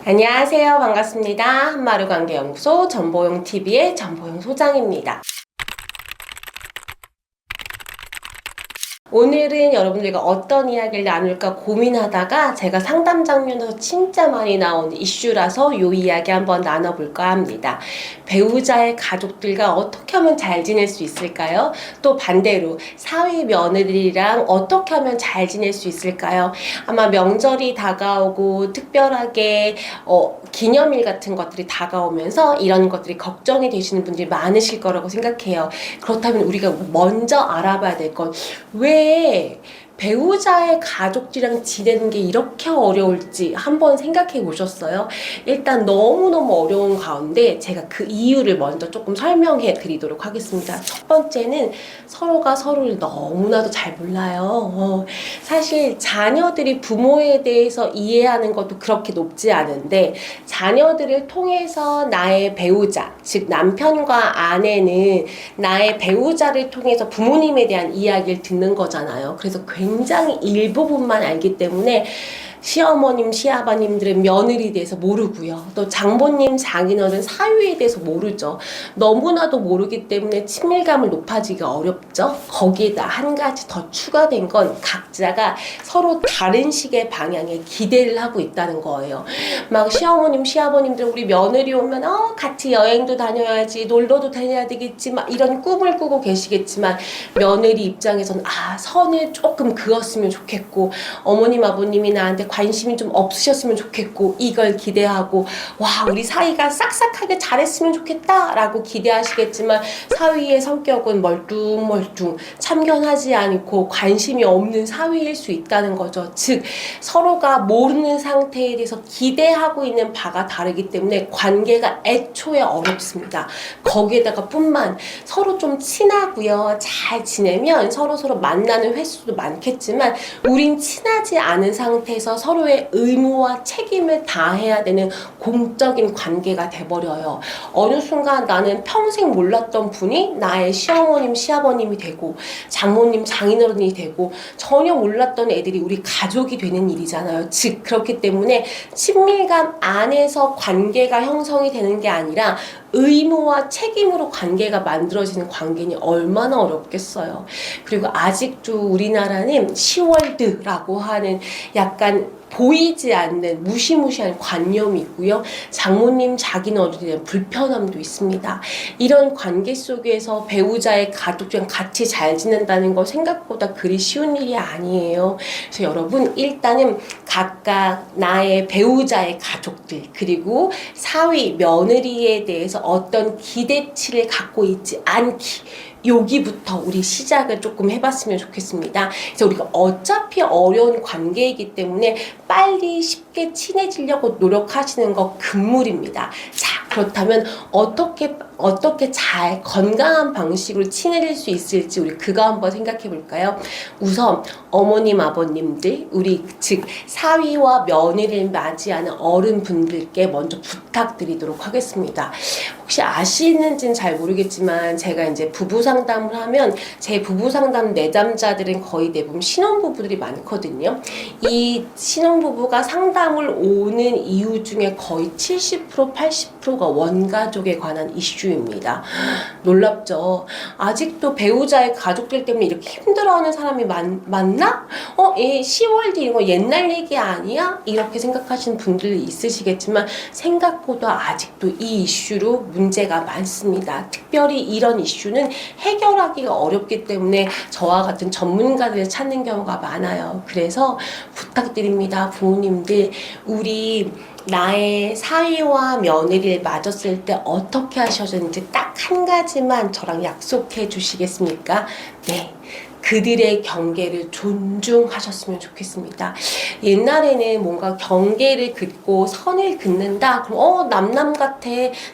안녕하세요. 반갑습니다. 한마루관계연구소 전보용TV의 전보용 소장입니다. 오늘은 여러분들과 어떤 이야기를 나눌까 고민하다가 제가 상담 장면에서 진짜 많이 나온 이슈라서 이 이야기 한번 나눠볼까 합니다. 배우자의 가족들과 어떻게 하면 잘 지낼 수 있을까요? 또 반대로 사위 며느리랑 어떻게 하면 잘 지낼 수 있을까요? 아마 명절이 다가오고 특별하게 기념일 같은 것들이 다가오면서 이런 것들이 걱정이 되시는 분들이 많으실 거라고 생각해요. 그렇다면 우리가 먼저 알아봐야 될 건 왜 배우자의 가족들이랑 지내는 게 이렇게 어려울지 한번 생각해 보셨어요? 일단 너무너무 어려운 가운데 제가 그 이유를 먼저 조금 설명해 드리도록 하겠습니다. 첫 번째는 서로가 서로를 너무나도 잘 몰라요. 사실 자녀들이 부모에 대해서 이해하는 것도 그렇게 높지 않은데 자녀들을 통해서 나의 배우자, 즉 남편과 아내는 나의 배우자를 통해서 부모님에 대한 이야기를 듣는 거잖아요. 그래서 굉장히 일부분만 알기 때문에 시어머님, 시아버님들은 며느리에 대해서 모르고요. 또 장모님, 장인어른, 사위에 대해서 모르죠. 너무나도 모르기 때문에 친밀감을 높아지기가 어렵죠. 거기에다 한 가지 더 추가된 건 각자가 서로 다른 식의 방향에 기대를 하고 있다는 거예요. 막 시어머님, 시아버님들 우리 며느리 오면 같이 여행도 다녀야지, 놀러도 다녀야 되겠지, 막 이런 꿈을 꾸고 계시겠지만 며느리 입장에서는 선을 조금 그었으면 좋겠고 어머님, 아버님이 나한테 관심이 좀 없으셨으면 좋겠고 이걸 기대하고 우리 사위가 싹싹하게 잘했으면 좋겠다 라고 기대하시겠지만 사위의 성격은 멀뚱멀뚱 참견하지 않고 관심이 없는 사위일 수 있다는 거죠. 즉 서로가 모르는 상태에 대해서 기대하고 있는 바가 다르기 때문에 관계가 애초에 어렵습니다. 거기에다가 서로 좀 친하고요, 잘 지내면 서로 만나는 횟수도 많겠지만 우린 친하지 않은 상태에서 서로의 의무와 책임을 다해야 되는 공적인 관계가 돼버려요. 어느 순간 나는 평생 몰랐던 분이 나의 시어머님, 시아버님이 되고 장모님, 장인어른이 되고 전혀 몰랐던 애들이 우리 가족이 되는 일이잖아요. 즉 그렇기 때문에 친밀감 안에서 관계가 형성이 되는 게 아니라 의무와 책임으로 관계가 만들어지는 관계니 얼마나 어렵겠어요. 그리고 아직도 우리나라는 10월드라고 하는 약간 보이지 않는 무시무시한 관념이 있고요. 장모님, 장인어른에 대한 불편함도 있습니다. 이런 관계 속에서 배우자의 가족들이랑 같이 잘 지낸다는 거 생각보다 그리 쉬운 일이 아니에요. 그래서 여러분 일단은 각각 나의 배우자의 가족들 그리고 사위, 며느리에 대해서 어떤 기대치를 갖고 있지 않기 여기부터 우리 시작을 조금 해봤으면 좋겠습니다. 그래서 우리가 어차피 어려운 관계이기 때문에 빨리 쉽게 친해지려고 노력하시는 거 금물입니다. 자, 그렇다면 어떻게 잘 건강한 방식으로 친해질 수 있을지 우리 그거 한번 생각해 볼까요? 우선 어머님, 아버님들, 우리 즉 사위와 며느리를 맞이하는 어른분들께 먼저 부탁드리도록 하겠습니다. 혹시 아시는지는 잘 모르겠지만 제가 이제 부부 상담을 하면 제 부부 상담 내담자들은 거의 대부분 신혼부부들이 많거든요. 이 신혼부부가 상담을 오는 이유 중에 거의 70%, 80%가 원가족에 관한 이슈입니다. 놀랍죠? 아직도 배우자의 가족들 때문에 이렇게 힘들어하는 사람이 많나? 10월 뒤 이거 옛날 얘기 아니야? 이렇게 생각하시는 분들이 있으시겠지만 생각보다 아직도 이 이슈로 문제가 많습니다. 특별히 이런 이슈는 해결하기가 어렵기 때문에 저와 같은 전문가들을 찾는 경우가 많아요. 그래서 부탁드립니다. 부모님들 우리 나의 사위와 며느리를 맞았을 때 어떻게 하셨는지 딱 한 가지만 저랑 약속해 주시겠습니까? 네. 그들의 경계를 존중하셨으면 좋겠습니다. 옛날에는 뭔가 경계를 긋고 선을 긋는다? 그럼 남남 같아,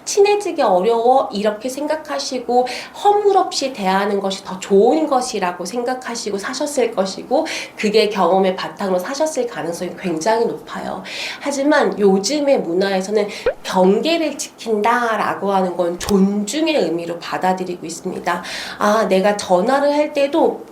친해지기 어려워 이렇게 생각하시고 허물없이 대하는 것이 더 좋은 것이라고 생각하시고 사셨을 것이고 그게 경험의 바탕으로 사셨을 가능성이 굉장히 높아요. 하지만 요즘의 문화에서는 경계를 지킨다라고 하는 건 존중의 의미로 받아들이고 있습니다. 내가 전화를 할 때도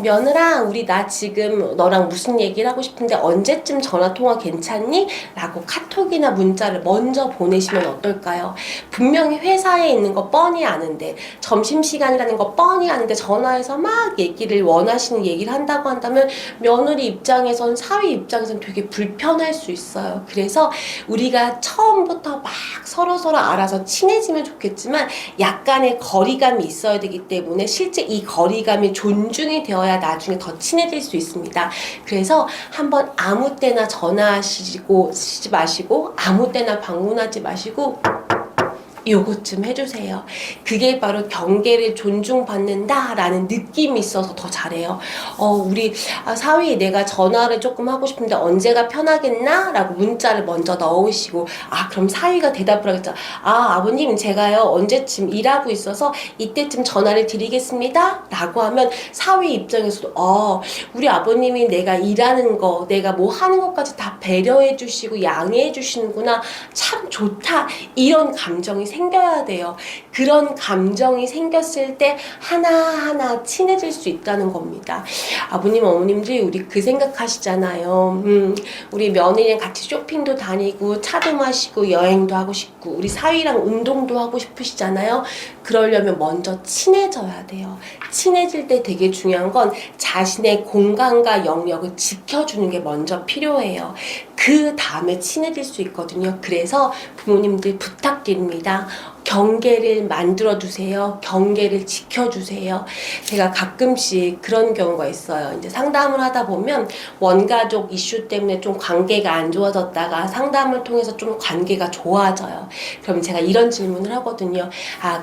며느라, 우리 나 지금 너랑 무슨 얘기를 하고 싶은데 언제쯤 전화통화 괜찮니? 라고 카톡이나 문자를 먼저 보내시면 어떨까요? 분명히 회사에 있는 거 뻔히 아는데, 점심시간이라는 거 뻔히 아는데 전화해서 막 얘기를 원하시는 얘기를 한다고 한다면 며느리 입장에선, 사위 입장에선 되게 불편할 수 있어요. 그래서 우리가 처음부터 막 서로서로 알아서 친해지면 좋겠지만 약간의 거리감이 있어야 되기 때문에 실제 이 거리감이 존중이 되어야 나중에 더 친해질 수 있습니다. 그래서 한번 아무 때나 전화하시지 마시고 아무 때나 방문하지 마시고 요것 좀 해주세요. 그게 바로 경계를 존중받는다라는 느낌이 있어서 더 잘해요. 우리 사위 내가 전화를 조금 하고 싶은데 언제가 편하겠나? 라고 문자를 먼저 넣으시고 그럼 사위가 대답을 하겠죠. 아버님 제가요 언제쯤 일하고 있어서 이때쯤 전화를 드리겠습니다. 라고 하면 사위 입장에서도 우리 아버님이 내가 일하는 거 내가 뭐 하는 것까지 다 배려해 주시고 양해해 주시는구나. 참 좋다. 이런 감정이 생겨야 돼요. 그런 감정이 생겼을 때 하나하나 친해질 수 있다는 겁니다. 아버님, 어머님들이 우리 그 생각하시잖아요. 우리 며느리랑 같이 쇼핑도 다니고 차도 마시고 여행도 하고 싶고 우리 사위랑 운동도 하고 싶으시잖아요. 그러려면 먼저 친해져야 돼요. 친해질 때 되게 중요한 건 자신의 공간과 영역을 지켜주는 게 먼저 필요해요. 그 다음에 친해질 수 있거든요. 그래서 부모님들 부탁드립니다. 경계를 만들어주세요. 경계를 지켜주세요. 제가 가끔씩 그런 경우가 있어요. 이제 상담을 하다 보면 원가족 이슈 때문에 좀 관계가 안 좋아졌다가 상담을 통해서 좀 관계가 좋아져요. 그럼 제가 이런 질문을 하거든요.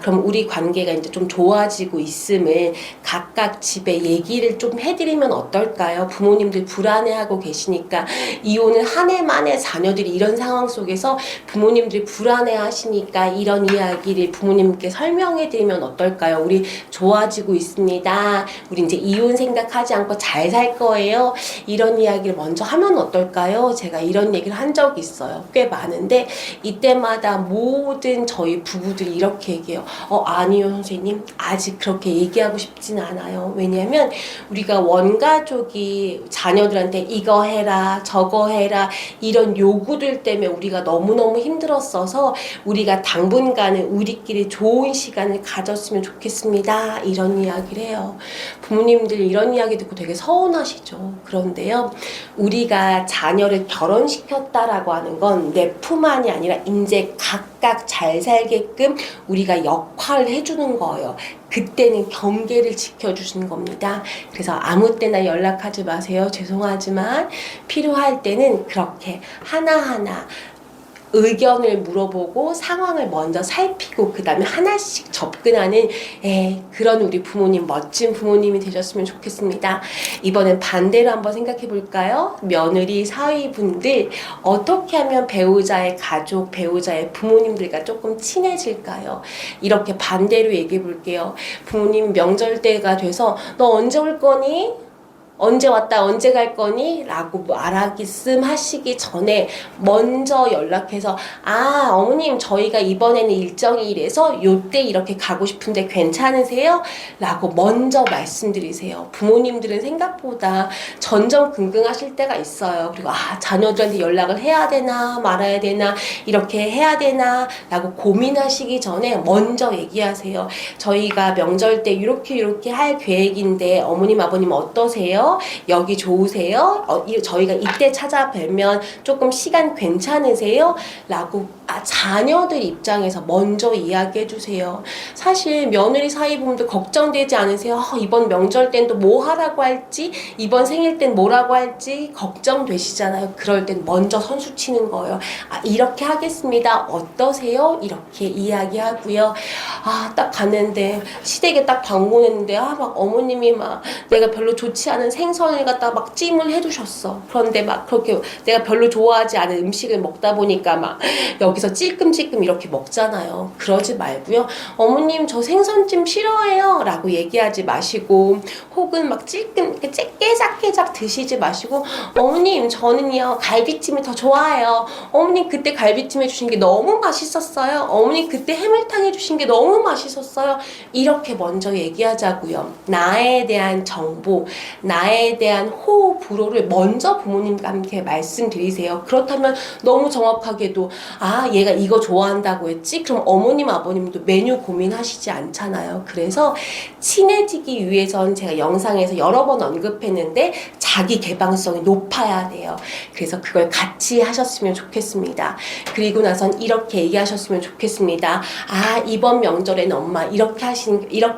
그럼 우리 관계가 이제 좀 좋아지고 있음을 각각 집에 얘기를 좀 해드리면 어떨까요? 부모님들 불안해하고 계시니까 이혼을 한 해 만에 자녀들이 이런 상황 속에서 부모님들이 불안해하시니까 이런 이야기를 부모님께 설명해드리면 어떨까요? 우리 좋아지고 있습니다. 우리 이제 이혼 생각하지 않고 잘 살 거예요. 이런 이야기를 먼저 하면 어떨까요? 제가 이런 얘기를 한 적이 있어요. 꽤 많은데 이때마다 모든 저희 부부들이 이렇게 얘기해요. 아니요 선생님, 아직 그렇게 얘기하고 싶진 않아요. 왜냐하면 우리가 원가족이 자녀들한테 이거 해라 저거 해라 이런 요구들 때문에 우리가 너무너무 힘들었어서 우리가 당분간은 우리끼리 좋은 시간을 가졌으면 좋겠습니다. 이런 이야기를 해요. 부모님들 이런 이야기 듣고 되게 서운하시죠. 그런데요, 우리가 자녀를 결혼시켰다라고 하는 건 내 품 안이 아니라 이제 각각 잘 살게끔 우리가 역할을 해주는 거예요. 그때는 경계를 지켜주시는 겁니다. 그래서 아무 때나 연락하지 마세요. 죄송하지만 필요할 때는 그렇게 하나하나 의견을 물어보고 상황을 먼저 살피고 그 다음에 하나씩 접근하는 그런 우리 부모님, 멋진 부모님이 되셨으면 좋겠습니다. 이번엔 반대로 한번 생각해 볼까요? 며느리, 사위분들 어떻게 하면 배우자의 가족, 배우자의 부모님들과 조금 친해질까요? 이렇게 반대로 얘기해 볼게요. 부모님 명절 때가 돼서 너 언제 올 거니? 언제 왔다 언제 갈 거니? 라고 말하기씀 하시기 전에 먼저 연락해서 어머님 저희가 이번에는 일정이 이래서 요때 이렇게 가고 싶은데 괜찮으세요? 라고 먼저 말씀드리세요. 부모님들은 생각보다 전전긍긍하실 때가 있어요. 그리고 자녀들한테 연락을 해야 되나 말아야 되나 이렇게 해야 되나 라고 고민하시기 전에 먼저 얘기하세요. 저희가 명절 때 이렇게 할 계획인데 어머님 아버님 어떠세요? 여기 좋으세요? 저희가 이때 찾아뵈면 조금 시간 괜찮으세요? 라고 자녀들 입장에서 먼저 이야기해 주세요. 사실 며느리 사위분들 걱정되지 않으세요? 이번 명절 땐 또 뭐 하라고 할지, 이번 생일 땐 뭐라고 할지 걱정되시잖아요. 그럴 땐 먼저 선수 치는 거예요. 이렇게 하겠습니다. 어떠세요? 이렇게 이야기하고요. 딱 갔는데 시댁에 딱 방문했는데 막 어머님이 막 내가 별로 좋지 않은 생선을 갖다 막 찜을 해두셨어. 그런데 막 그렇게 내가 별로 좋아하지 않은 음식을 먹다 보니까 막 여기 여기서 찔끔찔끔 이렇게 먹잖아요. 그러지 말고요. 어머님 저 생선찜 싫어해요 라고 얘기하지 마시고, 혹은 막 찔끔 깨작깨작 드시지 마시고, 어머님 저는요 갈비찜이 더 좋아해요. 어머님 그때 갈비찜 해주신 게 너무 맛있었어요. 어머님 그때 해물탕 해주신 게 너무 맛있었어요. 이렇게 먼저 얘기하자고요. 나에 대한 정보, 나에 대한 호흡, 불호를 먼저 부모님과 함께 말씀드리세요. 그렇다면 너무 정확하게도 얘가 이거 좋아한다고 했지? 그럼 어머님 아버님도 메뉴 고민하시지 않잖아요. 그래서 친해지기 위해선 제가 영상에서 여러 번 언급했는데 자기 개방성이 높아야 돼요. 그래서 그걸 같이 하셨으면 좋겠습니다. 그리고 나선 이렇게 얘기하셨으면 좋겠습니다. 이번 명절에는 엄마 이렇게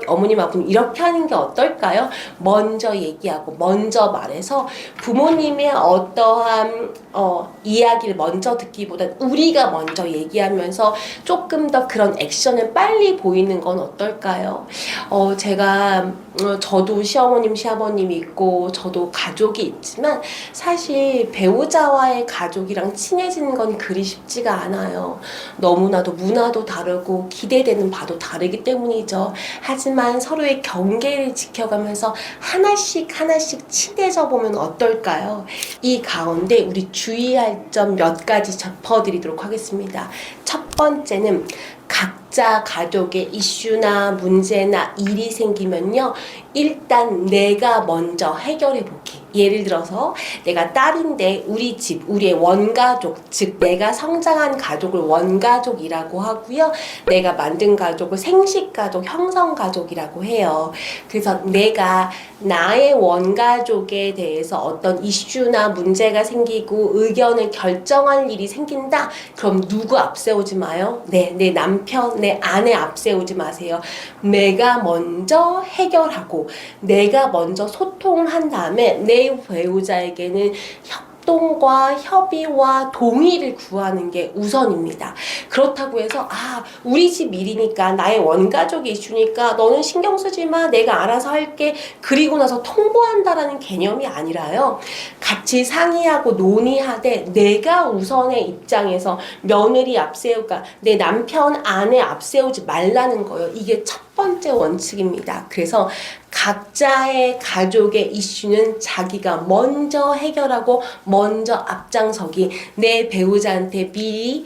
어머님 아버님 이렇게 하는 게 어떨까요? 먼저 얘기하고 먼저 말해서 부모님의 어떠한 이야기를 먼저 듣기보다 우리가 먼저 얘기하면서 조금 더 그런 액션을 빨리 보이는 건 어떨까요? 저도 시어머님, 시아버님이 있고 저도 가족이 있지만 사실 배우자와의 가족이랑 친해지는 건 그리 쉽지가 않아요. 너무나도 문화도 다르고 기대되는 바도 다르기 때문이죠. 하지만 서로의 경계를 지켜가면서 하나씩 친해져 보면 어떨까요? 이 가운데 우리 주의할 점 몇 가지 짚어드리도록 하겠습니다. 첫 번째는 각자 가족의 이슈나 문제나 일이 생기면요, 일단 내가 먼저 해결해 보기. 예를 들어서 내가 딸인데 우리 집, 우리의 원가족, 즉 내가 성장한 가족을 원가족이라고 하고요, 내가 만든 가족을 생식가족, 형성가족이라고 해요. 그래서 내가 나의 원가족에 대해서 어떤 이슈나 문제가 생기고 의견을 결정할 일이 생긴다? 그럼 누구 앞세우지 마요. 내 남편, 내 아내 앞세우지 마세요. 내가 먼저 해결하고 내가 먼저 소통한 다음에 내 배우자에게는 협동과 협의와 동의를 구하는 게 우선입니다. 그렇다고 해서 우리 집 일이니까, 나의 원가족의 이슈니까 너는 신경 쓰지 마, 내가 알아서 할게, 그리고 나서 통보한다라는 개념이 아니라요, 같이 상의하고 논의하되 내가 우선의 입장에서 며느리 앞세우가 내 남편 아내 앞세우지 말라는 거예요. 이게 첫 번째 원칙입니다. 그래서 각자의 가족의 이슈는 자기가 먼저 해결하고 먼저 앞장서기, 내 배우자한테 미리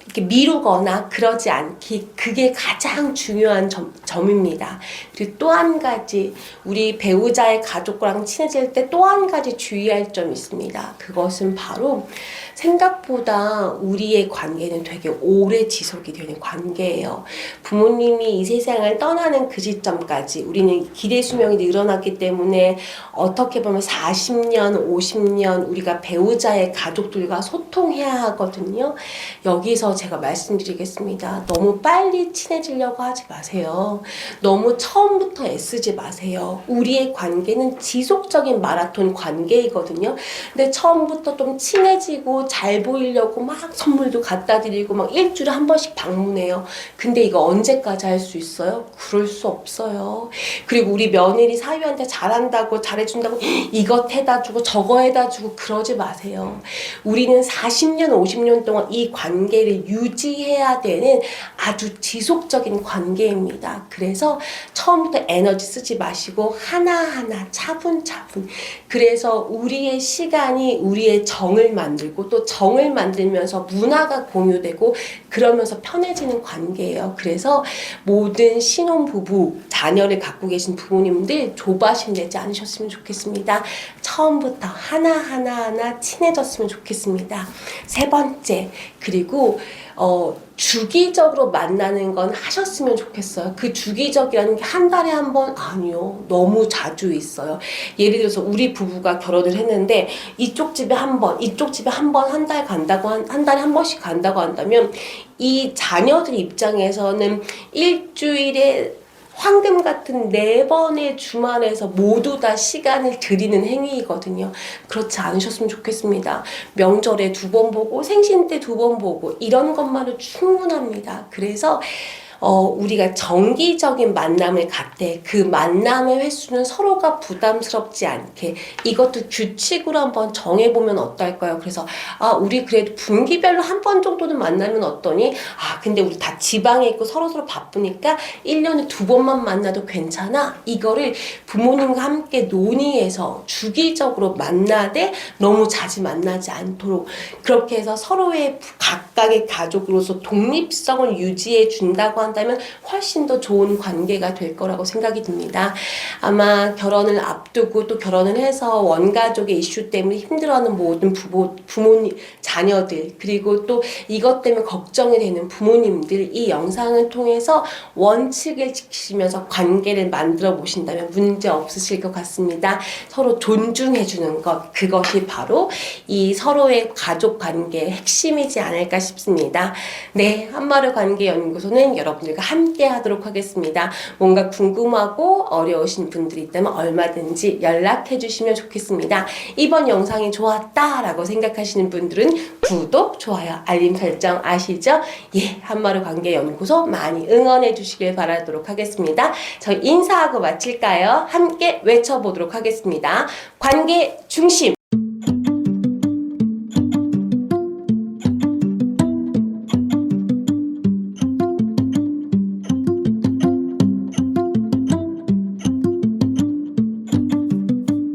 이렇게 미루거나 그러지 않기, 그게 가장 중요한 점입니다. 그리고 또 한 가지, 우리 배우자의 가족과랑 친해질 때 또 한 가지 주의할 점이 있습니다. 그것은 바로 생각보다 우리의 관계는 되게 오래 지속이 되는 관계예요. 부모님이 이 세상을 떠나는 그 시점까지 우리는 기대 수명이 늘어났기 때문에 어떻게 보면 40년, 50년 우리가 배우자의 가족들과 소통해야 하거든요. 여기서 제가 말씀드리겠습니다. 너무 빨리 친해지려고 하지 마세요. 너무 처음부터 애쓰지 마세요. 우리의 관계는 지속적인 마라톤 관계이거든요. 근데 처음부터 좀 친해지고 잘 보이려고 막 선물도 갖다 드리고 막 일주일에 한 번씩 방문해요. 근데 이거 언제까지 할 수 있어요? 그럴 수 없어요. 그리고 우리 며느리 사위한테 잘한다고 잘해준다고 이것 해다 주고 저거 해다 주고 그러지 마세요. 우리는 40년 50년 동안 이 관계를 유지해야 되는 아주 지속적인 관계입니다. 그래서 처음부터 에너지 쓰지 마시고 하나하나 차분차분, 그래서 우리의 시간이 우리의 정을 만들고 또 정을 만들면서 문화가 공유되고 그러면서 편해지는 관계예요. 그래서 모든 신혼부부, 자녀를 갖고 계신 부모님들 조바심 내지 않으셨으면 좋겠습니다. 처음부터 하나하나 친해졌으면 좋겠습니다. 세 번째, 그리고 주기적으로 만나는 건 하셨으면 좋겠어요. 그 주기적이라는 게 한 달에 한 번? 아니요. 너무 자주 있어요. 예를 들어서 우리 부부가 결혼을 했는데 이쪽 집에 한 번, 이쪽 집에 한 번 한 달 간다고 한 달에 한 번씩 간다고 한다면 이 자녀들 입장에서는 일주일에 황금 같은 4번의 주말에서 모두 다 시간을 들이는 행위이거든요. 그렇지 않으셨으면 좋겠습니다. 명절에 2번 보고 생신 때 2번 보고 이런 것만으로 충분합니다. 그래서 우리가 정기적인 만남을 갖되 그 만남의 횟수는 서로가 부담스럽지 않게 이것도 규칙으로 한번 정해보면 어떨까요? 그래서 우리 그래도 분기별로 한 번 정도는 만나면 어떠니? 근데 우리 다 지방에 있고 서로서로 바쁘니까 1년에 2번만 만나도 괜찮아? 이거를 부모님과 함께 논의해서 주기적으로 만나되 너무 자주 만나지 않도록 그렇게 해서 서로의 각각의 가족으로서 독립성을 유지해 준다고 한다면 훨씬 더 좋은 관계가 될 거라고 생각이 듭니다. 아마 결혼을 앞두고 또 결혼을 해서 원가족의 이슈 때문에 힘들어하는 모든 부모님, 자녀들 그리고 또 이것 때문에 걱정이 되는 부모님들 이 영상을 통해서 원칙을 지키시면서 관계를 만들어 보신다면 문제 없으실 것 같습니다. 서로 존중해주는 것 그것이 바로 이 서로의 가족 관계의 핵심이지 않을까 싶습니다. 네, 한마루 관계연구소는 여러분들과 함께 하도록 하겠습니다. 뭔가 궁금하고 어려우신 분들이 있다면 얼마든지 연락해 주시면 좋겠습니다. 이번 영상이 좋았다라고 생각하시는 분들은 구독, 좋아요, 알림 설정 아시죠? 예, 한마루 관계연구소 많이 응원해 주시길 바라도록 하겠습니다. 저희 인사하고 마칠까요? 함께 외쳐보도록 하겠습니다. 관계 중심!